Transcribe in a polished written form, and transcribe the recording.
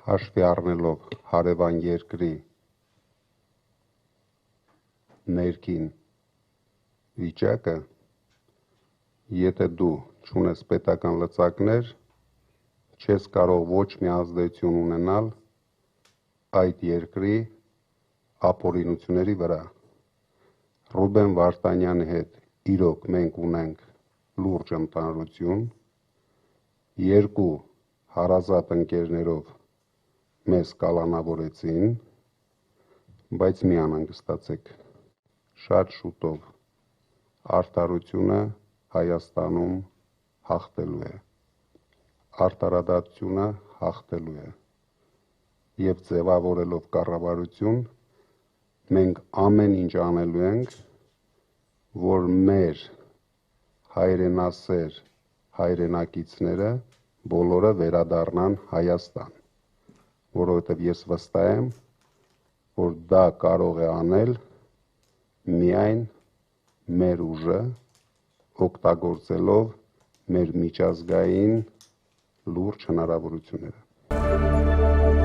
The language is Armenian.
Հաշվի առնելով հարևան երկրի ներքին վիճակը, եթե դու չունես պետական լծակներ, չես կարող ոչ մի ազդեցություն ունենալ այդ երկրի ապօրինությունների վրա։ Ռուբեն Վարդանյանի հետ իրոք մենք ունենք լուրջ ընկերություն, երկու հարազատ ընկերներով մեզ կալանավորեցին, բայց մի անհանգստացեք, շատ շուտով արդարությունը Հայաստանում հաղթելու է, արդարադատությունը հաղթելու է, և ձևավորելով կառավարություն, մենք ամեն ինչ անելու ենք, որ մեր հայրենասեր հայրենակիցները բոլորը վերադառնան Հայաստան, որովհետև ես վստահ եմ, որ դա կարող է անել միայն մեր ուժը, օգտագործելով մեր միջազգային լուրջ հնարավորությունները։